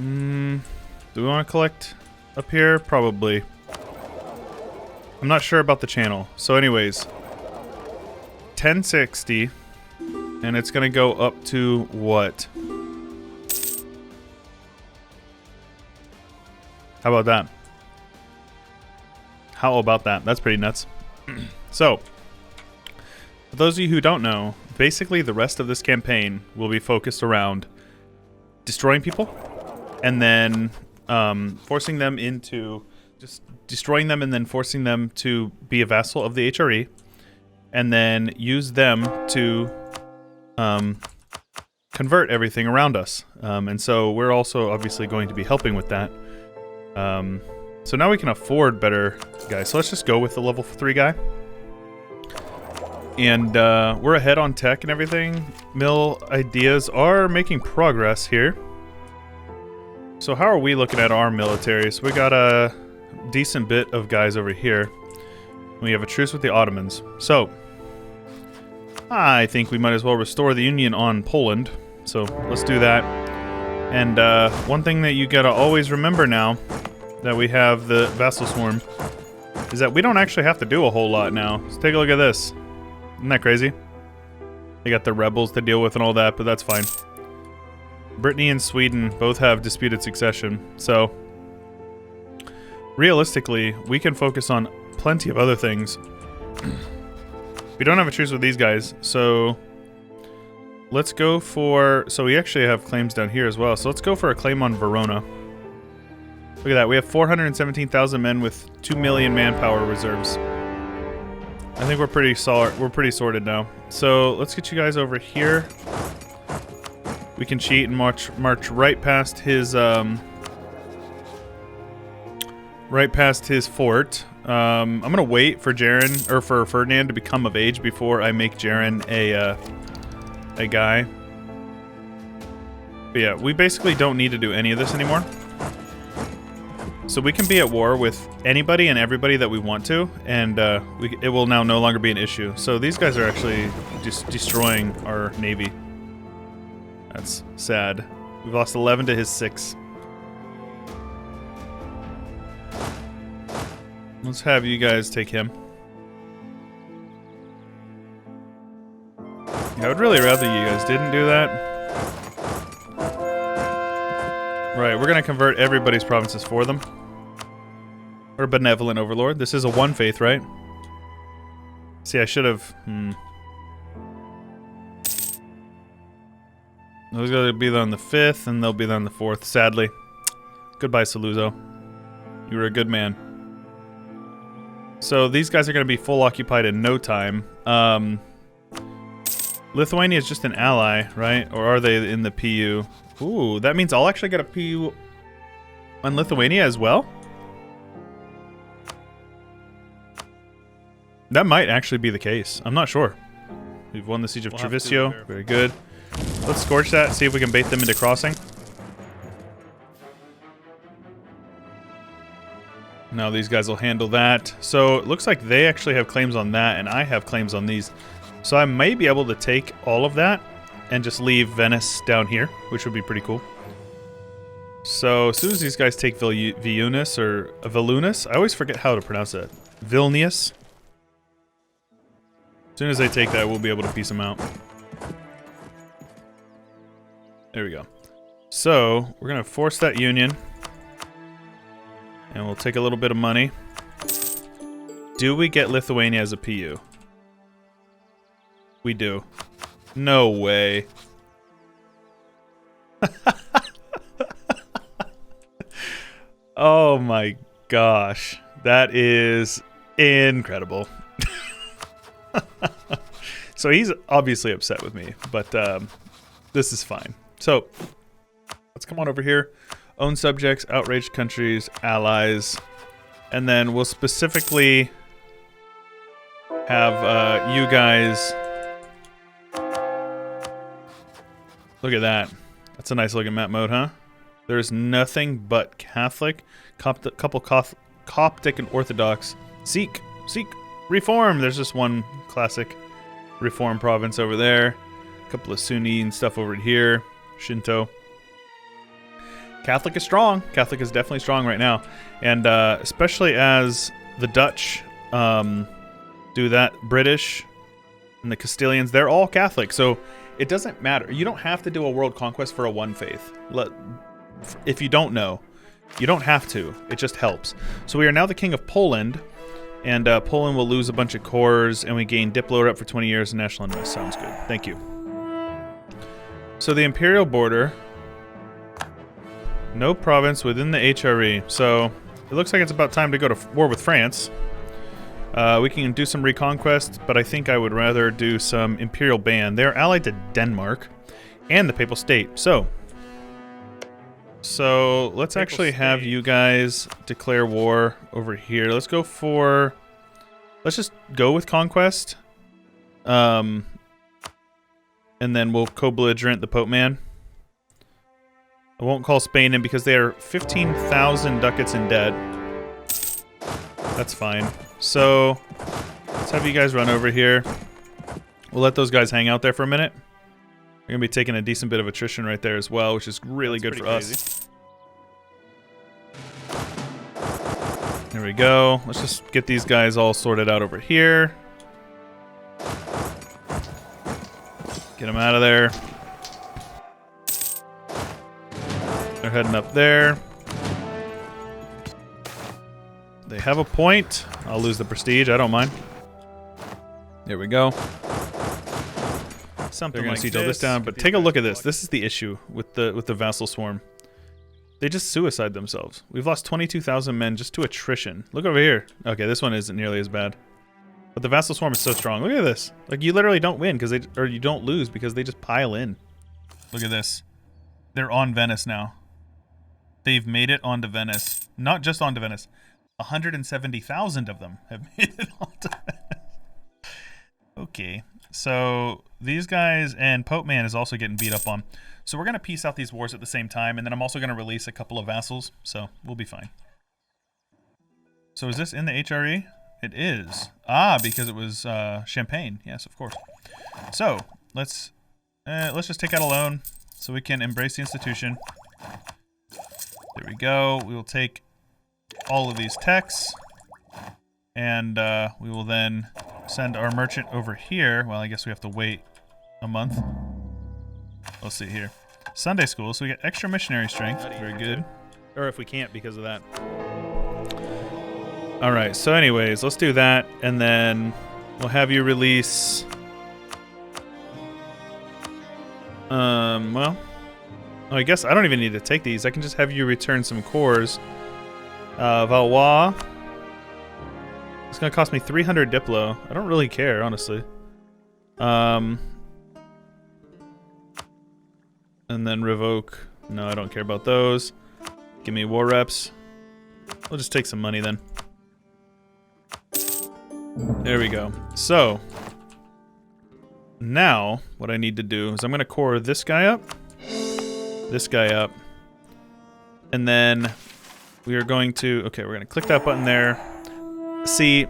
Do we want to collect up here? Probably. I'm not sure about the channel. So anyways, 1060, and it's going to go up to what? How about that? How about that? That's pretty nuts. So, for those of you who don't know, basically the rest of this campaign will be focused around destroying people and then forcing them into... just destroying them and then forcing them to be a vassal of the HRE, and then use them to convert everything around us. And so we're also obviously going to be helping with that. So now we can afford better guys. So let's just go with the level 3 guy. And we're ahead on tech and everything. Mill ideas are making progress here. So how are we looking at our military? So we got a decent bit of guys over here. We have a truce with the Ottomans. So I think we might as well restore the Union on Poland. So let's do that. And one thing that you gotta always remember now that we have the vassal swarm is that we don't actually have to do a whole lot now. Let's take a look at this. Isn't that crazy? They got the rebels to deal with and all that, but that's fine. Brittany and Sweden both have disputed succession, so realistically, we can focus on plenty of other things. We don't have a truce with these guys, so let's go for... So we actually have claims down here as well, so let's go for a claim on Verona. Look at that, we have 417,000 men with 2 million manpower reserves. I think we're pretty solid. We're pretty sorted now. So let's get you guys over here. We can cheat and march right past his fort. I'm gonna wait for Jaren or for Ferdinand to become of age before I make Jaren a guy. But yeah, we basically don't need to do any of this anymore. So we can be at war with anybody and everybody that we want to, and it will now no longer be an issue. So these guys are actually just destroying our navy. That's sad. We've lost 11 to his 6. Let's have you guys take him. Yeah, I would really rather you guys didn't do that. Right, we're gonna convert everybody's provinces for them. Or benevolent overlord. This is a One Faith, right? See, I should have... Those gotta be there on the 5th, and they'll be there on the 4th, sadly. Goodbye, Saluzzo. You were a good man. So these guys are gonna be full occupied in no time. Lithuania is just an ally, right? Or are they in the PU? Ooh, that means I'll actually get a PU on Lithuania as well? That might actually be the case. I'm not sure. We've won the Siege of Chewyshoot. Very good. Let's scorch that, see if we can bait them into crossing. Now these guys will handle that. So it looks like they actually have claims on that, and I have claims on these. So I may be able to take all of that and just leave Venice down here, which would be pretty cool. So as soon as these guys take Vilnius or Vilnius, I always forget how to pronounce that. Vilnius. As soon as they take that, we'll be able to piece them out. There we go. So we're gonna force that union, and we'll take a little bit of money. Do we get Lithuania as a PU? We do. No way. Oh my gosh. That is incredible. So he's obviously upset with me, but this is fine. So let's come on over here. Own subjects, outraged countries, allies, and then we'll specifically have you guys... Look at that. That's a nice looking map mode, huh? There's nothing but Catholic, Coptic and Orthodox. Sikh, Reform. There's just one classic Reform province over there. A couple of Sunni and stuff over here. Shinto. Catholic is strong. Catholic is definitely strong right now. And especially as the Dutch do that, British and the Castilians, they're all Catholic. So it doesn't matter. You don't have to do a world conquest for a one faith. If you don't know, you don't have to. It just helps. So we are now the king of Poland. And Poland will lose a bunch of cores, and we gain Diplo up for 20 years and national unrest. Sounds good. Thank you. So the imperial border. No province within the HRE. So it looks like it's about time to go to war with France. We can do some reconquest, but I think I would rather do some imperial ban. They're allied to Denmark and the Papal State. So let's actually have you guys declare war over here. Let's go for... Let's just go with conquest. And then we'll co-belligerent the Pope Man. I won't call Spain in because they are 15,000 ducats in debt. That's fine. So let's have you guys run over here. We'll let those guys hang out there for a minute. We're going to be taking a decent bit of attrition right there as well, which is really good for us. There we go. Let's just get these guys all sorted out over here. Get them out of there. They're heading up there. They have a point. I'll lose the prestige. I don't mind. There we go. They're going to siege all this down, but take a look at this. This is the issue with the vassal swarm. They just suicide themselves. We've lost 22,000 men just to attrition. Look over here. Okay, this one isn't nearly as bad. But the vassal swarm is so strong. Look at this. Like, you literally don't win because or you don't lose because they just pile in. Look at this. They're on Venice now. They've made it onto Venice. Not just onto Venice. 170,000 of them have made it onto Venice. Okay. So these guys and Pope Man is also getting beat up on. So we're going to piece out these wars at the same time, and then I'm also going to release a couple of vassals, so we'll be fine. So is this in the HRE? It is. Ah, because it was Champagne. Yes, of course. So let's just take out a loan so we can embrace the institution. There we go. We will take all of these techs, and we will then send our merchant over here. Well, I guess we have to wait a month. Let's see here. Sunday school, so we get extra missionary strength. Very good. Or if we can't because of that. Alright, so anyways, let's do that, and then we'll have you release... well... I guess I don't even need to take these. I can just have you return some cores. Valois. It's going to cost me 300 Diplo. I don't really care, honestly. And then revoke. No, I don't care about those. Give me war reps. We'll just take some money then. There we go. So, now what I need to do is I'm going to core this guy up. This guy up. And then we are going to... Okay, we're going to click that button there. See,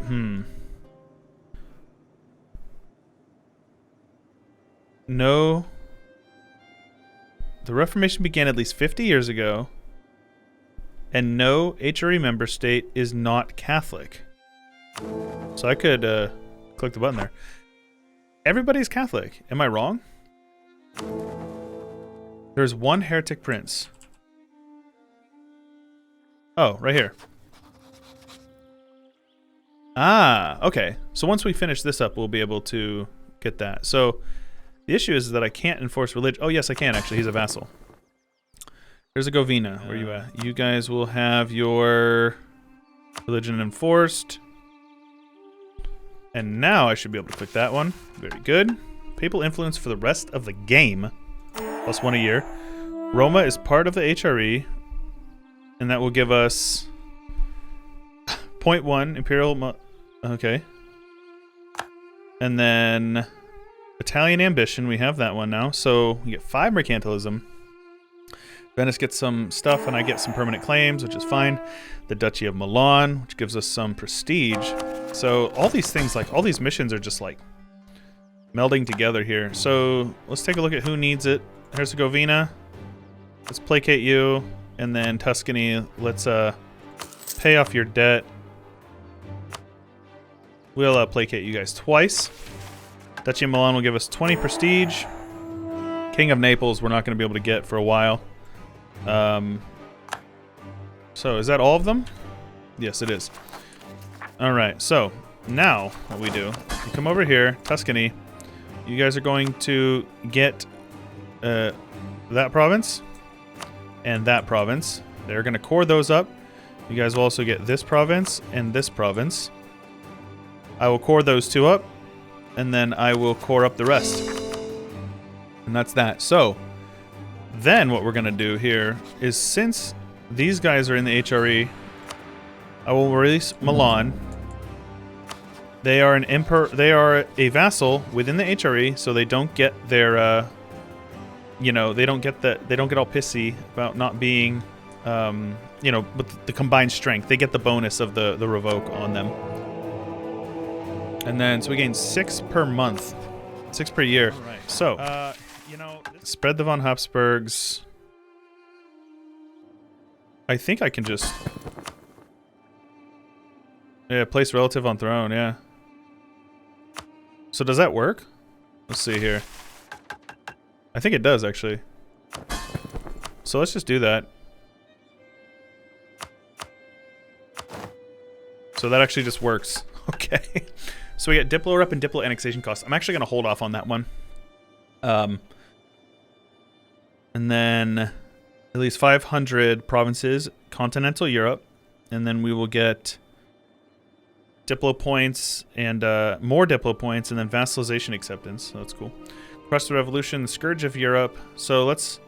No. The Reformation began at least 50 years ago, and no HRE member state is not Catholic. So I could click the button there. Everybody's Catholic. Am I wrong? There's one heretic prince. Oh, right here. Ah, okay. So once we finish this up, we'll be able to get that. So the issue is that I can't enforce religion. Oh, yes, I can, actually. He's a vassal. There's a Govina. Where are you at? You guys will have your religion enforced. And now I should be able to click that one. Very good. Papal influence for the rest of the game. +1 a year. Roma is part of the HRE. And that will give us 0.1 Imperial... Okay. And then Italian ambition. We have that one now. So we get 5 mercantilism. Venice gets some stuff, and I get some permanent claims, which is fine. The Duchy of Milan, which gives us some prestige. So all these things, like all these missions are just like melding together here. So let's take a look at who needs it. Herzegovina. Let's placate you. and then Tuscany, let's pay off your debt. We'll placate you guys twice. Duchy of Milan will give us 20 prestige. King of Naples we're not going to be able to get for a while. So is that all of them? Yes, it is. Alright, so now what we do, you come over here, Tuscany. You guys are going to get that province and that province. They're going to core those up. You guys will also get this province and this province. I will core those two up, and then I will core up the rest. And that's that. So, then what we're going to do here is, since these guys are in the HRE, I will release Milan. They are they are a vassal within the HRE, so they don't get their you know, they don't get all pissy about not being you know, with the combined strength. They get the bonus of the revoke on them. And then, so we gain 6 per month. 6 per year. Right. So, you know, spread the von Habsburgs. I think I can just... Yeah, place relative on throne, yeah. So does that work? Let's see here. I think it does, actually. So let's just do that. So that actually just works. Okay. So we get Diplo rep and Diplo annexation costs. I'm actually going to hold off on that one. And then at least 500 provinces, continental Europe. And then we will get Diplo points and more Diplo points, and then vassalization acceptance. So that's cool. Crush the Revolution, the Scourge of Europe. So let's...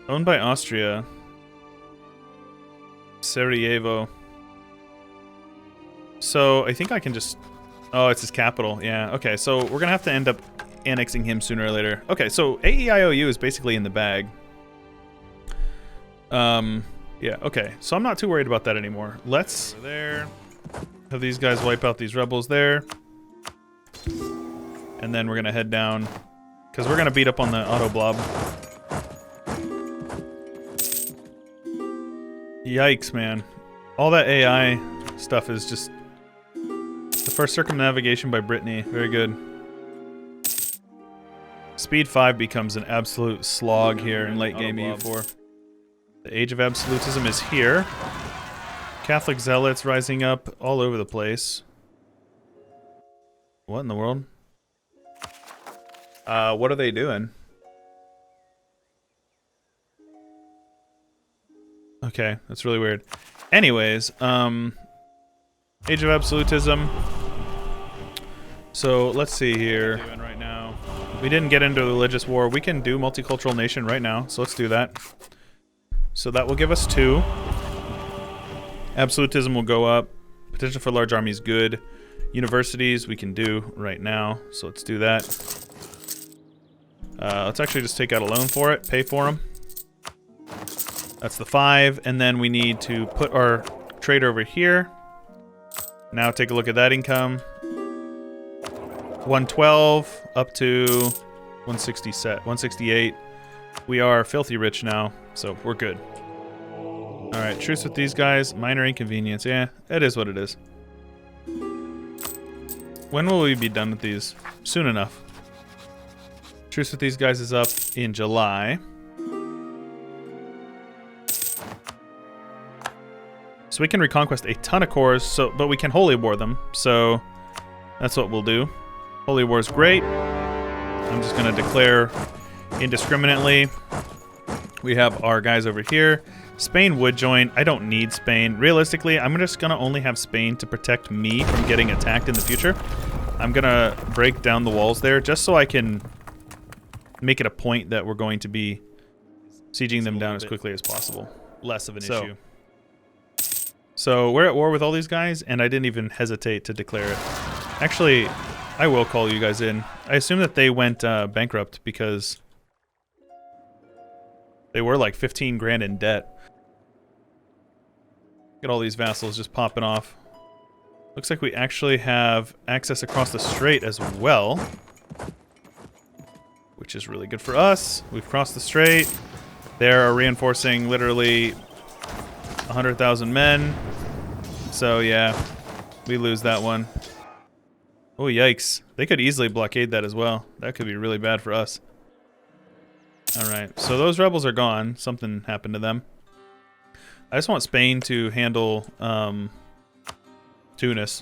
Owned by Austria. Sarajevo. So I think I can just... Oh, it's his capital. Yeah, okay. So we're going to have to end up annexing him sooner or later. Okay, so A.E.I.O.U is basically in the bag. Yeah, okay. So I'm not too worried about that anymore. Let's there have these guys wipe out these rebels there. And then we're going to head down, because we're going to beat up on the auto blob. Yikes, man. All that AI stuff is just... The first circumnavigation by Brittany. Very good. Speed 5 becomes an absolute slog here in late game EU4. The Age of Absolutism is here. Catholic zealots rising up all over the place. What in the world? What are they doing? Okay, that's really weird. Anyways, Age of Absolutism. So let's see here. Right now, we didn't get into the religious war. We can do multicultural nation right now, so let's do that. So that will give us 2. Absolutism will go up. Potential for large armies good. Universities we can do right now, so let's do that. Let's actually just take out a loan for it, pay for them. That's the 5, and then we need to put our trade over here. Now take a look at that income. 112 up to 160 set, 168. We are filthy rich now, so we're good. All right, truce with these guys. Minor inconvenience. Yeah, it is what it is. When will we be done with these? Soon enough. Truce with these guys is up in July. So we can reconquest a ton of cores, but we can holy war them. So that's what we'll do. Holy war is great. I'm just going to declare indiscriminately. We have our guys over here. Spain would join. I don't need Spain. Realistically, I'm just going to only have Spain to protect me from getting attacked in the future. I'm going to break down the walls there just so I can make it a point that we're going to be sieging them down as quickly as possible. Less of an issue. So we're at war with all these guys, and I didn't even hesitate to declare it. Actually, I will call you guys in. I assume that they went bankrupt because they were like 15 grand in debt. Look at all these vassals just popping off. Looks like we actually have access across the strait as well, which is really good for us. We've crossed the strait. They're reinforcing literally 100,000 men. So yeah, we lose that one. Oh, yikes. They could easily blockade that as well. That could be really bad for us. Alright, so those rebels are gone. Something happened to them. I just want Spain to handle Tunis.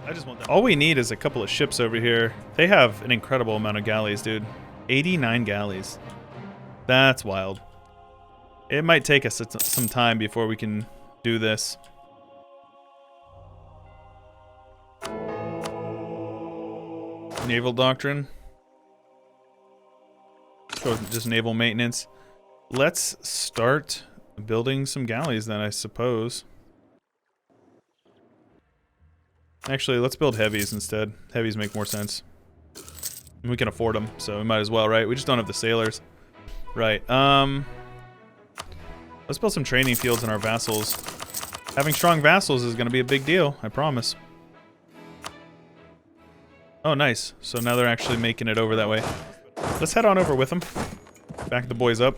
I just want that. All we need is a couple of ships over here. They have an incredible amount of galleys, dude. 89 galleys. That's wild. It might take us some time before we can do this. Naval doctrine. So just naval maintenance. Let's start building some galleys then, I suppose. Actually, let's build heavies instead. Heavies make more sense. We can afford them, so we might as well, right? We just don't have the sailors. Right, let's build some training fields in our vassals. Having strong vassals is going to be a big deal, I promise. Oh, nice. So now they're actually making it over that way. Let's head on over with them. Back the boys up.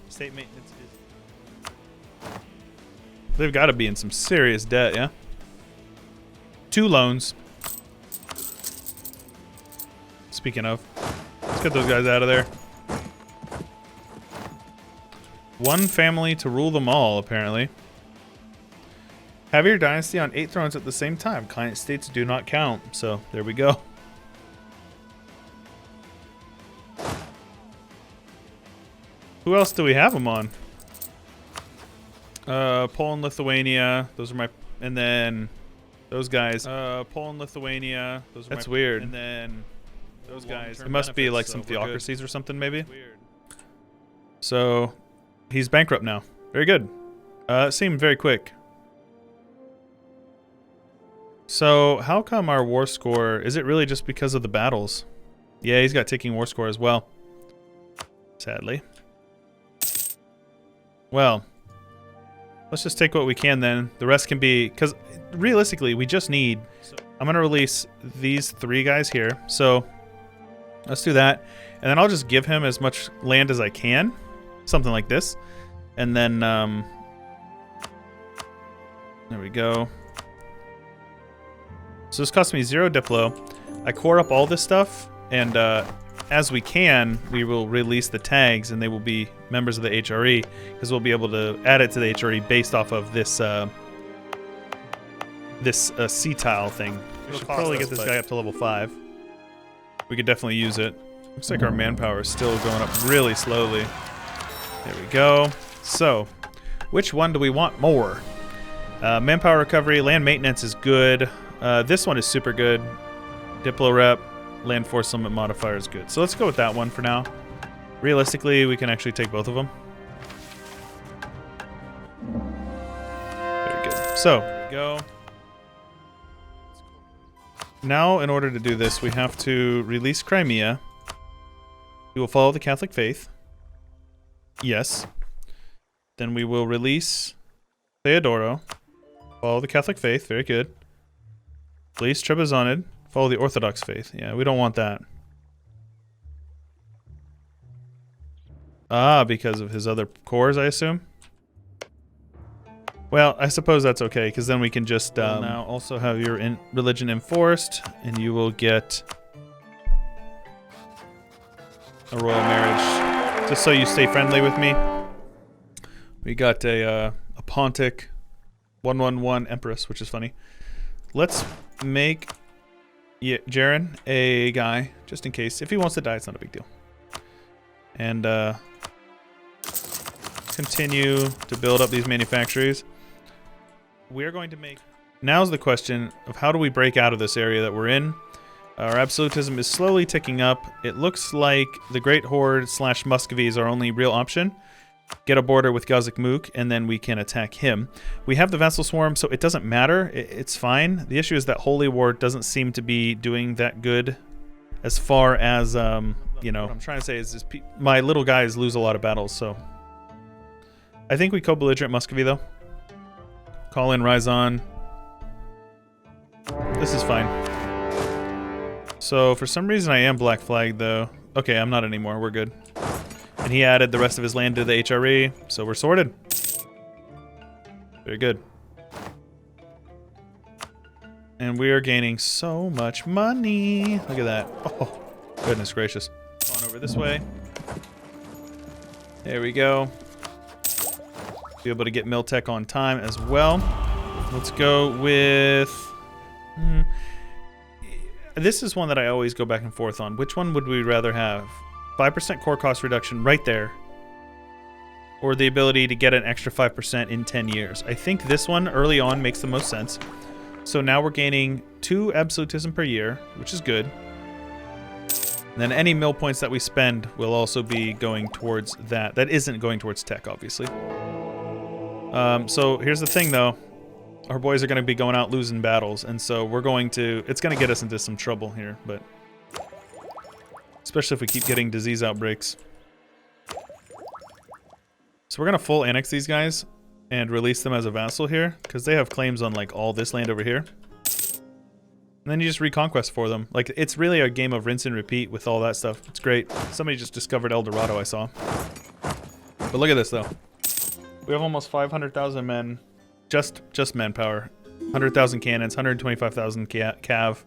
State maintenance is... They've got to be in some serious debt, yeah? 2 loans. Speaking of, let's get those guys out of there. 1 family to rule them all, apparently. Have your dynasty on 8 thrones at the same time. Client states do not count. So, there we go. Who else do we have them on? Poland, Lithuania. Those are my... And then... Those guys. Poland, Lithuania. Those are That's weird. And then... Those guys. It must be like some theocracies or something, maybe? Weird. So... He's bankrupt now. Very good. It seemed very quick. So, how come our war score... Is it really just because of the battles? Yeah, he's got ticking war score as well. Sadly. Well, let's just take what we can then. The rest can be... Because realistically, we just need... I'm going to release these 3 guys here. So, let's do that. And then I'll just give him as much land as I can. Something like this. And then... there we go. So this cost me 0 Diplo. I core up all this stuff. And as we can, we will release the tags. And they will be members of the HRE. Because we'll be able to add it to the HRE based off of this... sea tile thing. We should probably get this guy up to level 5. We could definitely use it. Looks like our manpower is still going up really slowly. There we go. So, which one do we want more? Manpower recovery, land maintenance is good. This one is super good. Diplo rep, land force limit modifier is good. So let's go with that one for now. Realistically, we can actually take both of them. Very good. So, there we go. Now, in order to do this, we have to release Crimea. We will follow the Catholic faith. Yes. Then we will release Theodoro. Follow the Catholic faith. Very good. Release Trebizonid. Follow the Orthodox faith. Yeah, we don't want that. Ah, because of his other cores, I assume? Well, I suppose that's okay, because then we can just now also have your religion enforced, and you will get a royal marriage, just so you stay friendly with me. We got a Pontic 111 Empress, which is funny. Let's make Jaren a guy, just in case. If he wants to die, it's not a big deal. And continue to build up these manufactories. We're going to make... Now's the question of how do we break out of this area that we're in. Our absolutism is slowly ticking up. It looks like the Great Horde / Muscovy is our only real option. Get a border with Gazik Mook, and then we can attack him. We have the Vassal Swarm, so it doesn't matter. It's fine. The issue is that Holy War doesn't seem to be doing that good as far as, you know... What I'm trying to say is my little guys lose a lot of battles, so... I think we co-belligerent Muscovy, though. Call in Ryzon. This is fine. So, for some reason I am black flagged, though. Okay, I'm not anymore. We're good. And he added the rest of his land to the HRE, so we're sorted. Very good. And we are gaining so much money. Look at that. Oh, goodness gracious. On over this way. There we go. Be able to get Miltech on time as well. Let's go with... This is one that I always go back and forth on. Which one would we rather have? 5% core cost reduction right there. Or the ability to get an extra 5% in 10 years. I think this one early on makes the most sense. So now we're gaining 2 absolutism per year, which is good. And then any mill points that we spend will also be going towards that. That isn't going towards tech, obviously. So here's the thing, though. Our boys are going to be going out losing battles, and so we're going to... It's going to get us into some trouble here, but... Especially if we keep getting disease outbreaks. So we're going to full annex these guys and release them as a vassal here, because they have claims on, like, all this land over here. And then you just reconquest for them. Like, it's really a game of rinse and repeat with all that stuff. It's great. Somebody just discovered El Dorado, I saw. But look at this, though. We have almost 500,000 men. Just manpower. 100,000 cannons, 125,000 cav.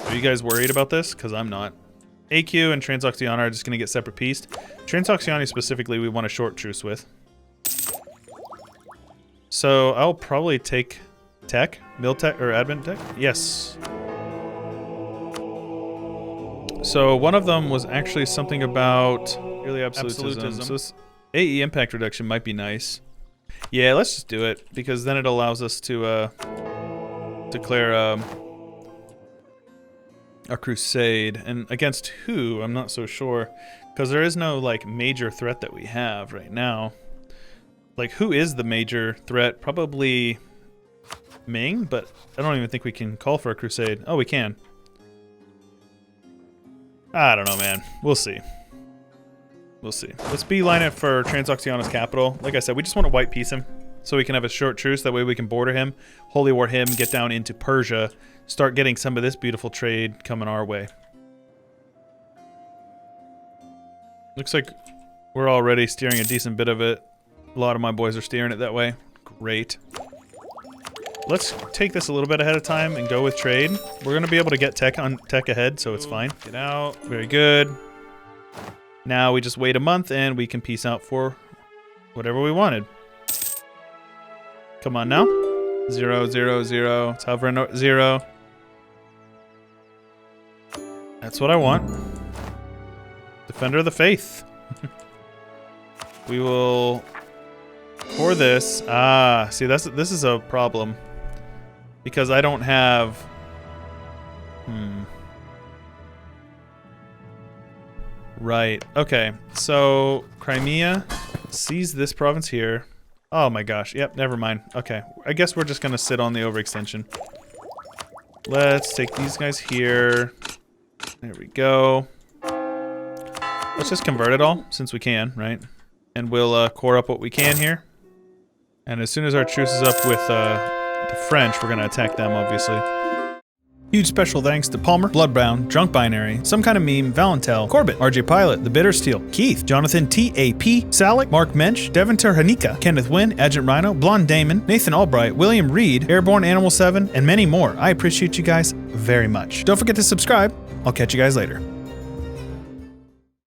Are you guys worried about this? Because I'm not. A.E.I.O.U. and Transoxiana are just going to get separate pieced. Transoxiana specifically we want a short truce with. So I'll probably take tech, mill tech, or admin tech. Yes. So one of them was actually something about really absolutism. So this AE impact reduction might be nice. Yeah, let's just do it because then it allows us to declare a crusade. And against who? I'm not so sure because there is no like major threat that we have right now. Like, who is the major threat? Probably Ming, but I don't even think we can call for a crusade. Oh, we can. I don't know, man. We'll see. We'll see. Let's beeline it for Transoxiana's capital. Like I said, we just want to white peace him so we can have a short truce. That way we can border him, holy war him, get down into Persia, start getting some of this beautiful trade coming our way. Looks like we're already steering a decent bit of it. A lot of my boys are steering it that way. Great. Let's take this a little bit ahead of time and go with trade. We're going to be able to get tech ahead, so it's fine. Get out. Very good. Now we just wait a month and we can peace out for whatever we wanted. Come on now. 0, 0, 0. It's hovering at 0. That's what I want. Defender of the Faith. We will pour this. Ah, see, this is a problem. Because I don't have... Right. Okay. So, Crimea sees this province here. Oh my gosh. Yep, never mind. Okay. I guess we're just going to sit on the overextension. Let's take these guys here. There we go. Let's just convert it all, since we can, right? And we'll core up what we can here. And as soon as our truce is up with the French, we're going to attack them, obviously. Huge special thanks to Palmer, Bloodbound, Drunk Binary, Some Kind of Meme, Valentel, Corbett, RJ Pilot, The Bitter Steel, Keith, Jonathan T.A.P., Salick, Mark Mensch, Devin Terhanika, Kenneth Wynn, Agent Rhino, Blonde Damon, Nathan Albright, William Reed, Airborne Animal 7, and many more. I appreciate you guys very much. Don't forget to subscribe. I'll catch you guys later.